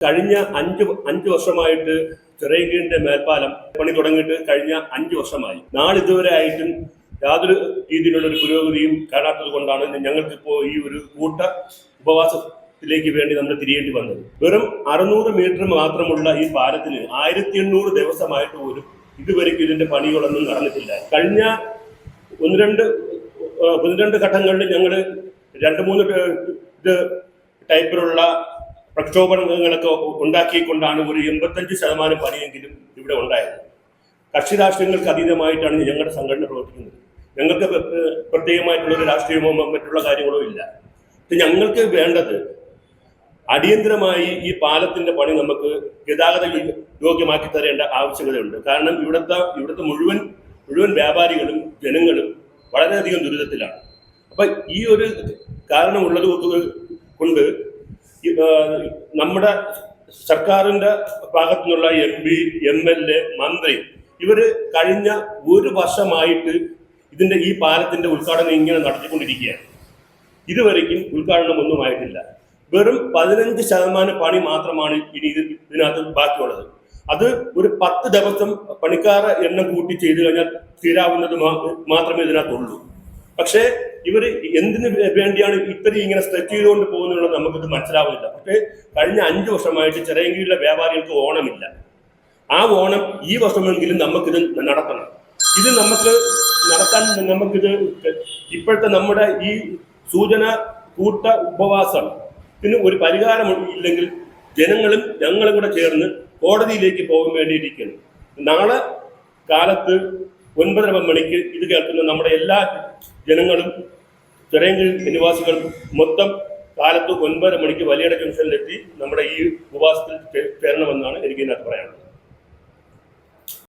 കഴിഞ്ഞ അഞ്ച് വർഷമായിട്ട് ചിറയൻകീഴിന്റെ മേൽപ്പാലം പണി തുടങ്ങിയിട്ട് കഴിഞ്ഞ 5 വർഷമായി. നാളിതുവരെ ആയിട്ടും യാതൊരു രീതിയിലുള്ള ഒരു പുരോഗതിയും കാണാത്തത് കൊണ്ടാണ് ഞങ്ങൾക്കിപ്പോൾ ഈ ഒരു കൂട്ട ഉപവാസത്തിലേക്ക് വേണ്ടി നമ്മൾ തിരിയേണ്ടി വന്നത്. വെറും 600 മീറ്റർ മാത്രമുള്ള ഈ പാലത്തിന് 1800 ദിവസമായിട്ട് പോലും ഇതുവരെയ്ക്കും ഇതിന്റെ പണികളൊന്നും നടന്നിട്ടില്ല. കഴിഞ്ഞ ഒന്ന് രണ്ട് ഘട്ടങ്ങളിൽ ഞങ്ങൾ 2-3 ടൈപ്പിലുള്ള പ്രക്ഷോഭങ്ങളൊക്കെ ഉണ്ടാക്കിക്കൊണ്ടാണ് ഒരു 85% പണിയെങ്കിലും ഇവിടെ ഉണ്ടായത്. കക്ഷി രാഷ്ട്രീയങ്ങൾക്ക് അതീതമായിട്ടാണ് ഞങ്ങളുടെ സംഘടന പ്രവർത്തിക്കുന്നത്. ഞങ്ങൾക്ക് പ്രത്യേകമായിട്ടുള്ളൊരു രാഷ്ട്രീയമോ മറ്റുള്ള കാര്യങ്ങളോ ഇല്ല. ഞങ്ങൾക്ക് വേണ്ടത് അടിയന്തരമായി ഈ പാലത്തിന്റെ പണി നമുക്ക് ഗതാഗത യോഗ്യമാക്കി തരേണ്ട ആവശ്യകതയുണ്ട്. കാരണം ഇവിടുത്തെ മുഴുവൻ വ്യാപാരികളും ജനങ്ങളും വളരെയധികം ദുരിതത്തിലാണ്. അപ്പൊ ഈ ഒരു കാരണമുള്ളത് കൊണ്ട് നമ്മുടെ സർക്കാരിന്റെ ഭാഗത്തു നിന്നുള്ള MP, MLA, മന്ത്രി ഇവര് കഴിഞ്ഞ 1 വർഷമായിട്ട് ഈ പാലത്തിന്റെ ഉദ്ഘാടനം ഇങ്ങനെ നടത്തിക്കൊണ്ടിരിക്കുകയാണ്. ഇതുവരെയ്ക്കും ഉദ്ഘാടനം ആയിട്ടില്ല. വെറും 15% പണി മാത്രമാണ് ഇനി ഇതിനകത്ത് ബാക്കിയുള്ളത്. അത് ഒരു 10 ദിവസം പണിക്കാരെ എണ്ണം കൂട്ടി ചെയ്തു കഴിഞ്ഞാൽ തീരാവുന്നത് മാത്രമേ ഇതിനകത്തുള്ളൂ. പക്ഷേ ഇവർ എന്തിനു വേണ്ടിയാണ് ഇത്രയും ഇങ്ങനെ സ്ട്രെച്ച് ചെയ്തുകൊണ്ട് പോകുന്നുള്ളത് നമുക്കിത് മനസ്സിലാവുന്നില്ല. പക്ഷേ കഴിഞ്ഞ 5 വർഷമായിട്ട് ചിറയൻകീഴിലെ വ്യാപാരികൾക്ക് ഓണമില്ല. ആ ഓണം ഈ വർഷമെങ്കിലും നമുക്കിത് നടത്തണം. ഇത് നമുക്കിത് ഇപ്പോഴത്തെ നമ്മുടെ ഈ സൂചന കൂട്ട ഉപവാസത്തിന് ഒരു പരിഹാരം ഇല്ലെങ്കിൽ ജനങ്ങളും ഞങ്ങളും കൂടെ ചേർന്ന് കോടതിയിലേക്ക് പോകാൻ വേണ്ടിയിരിക്കുന്നു. നാളെ കാലത്ത് 9:30 മണിക്ക് ഇത് കേൾക്കുന്ന നമ്മുടെ എല്ലാ ജനങ്ങളും ചിറയൻകീഴ് നിവാസികളും മൊത്തം കാലത്ത് 9:30 മണിക്ക് വലിയട ജംഗ്ഷനിലെത്തി നമ്മുടെ ഈ ഉപവാസത്തിൽ ചേരണമെന്നാണ് എനിക്ക് ഇതിനകത്ത് പറയാനുള്ളത്.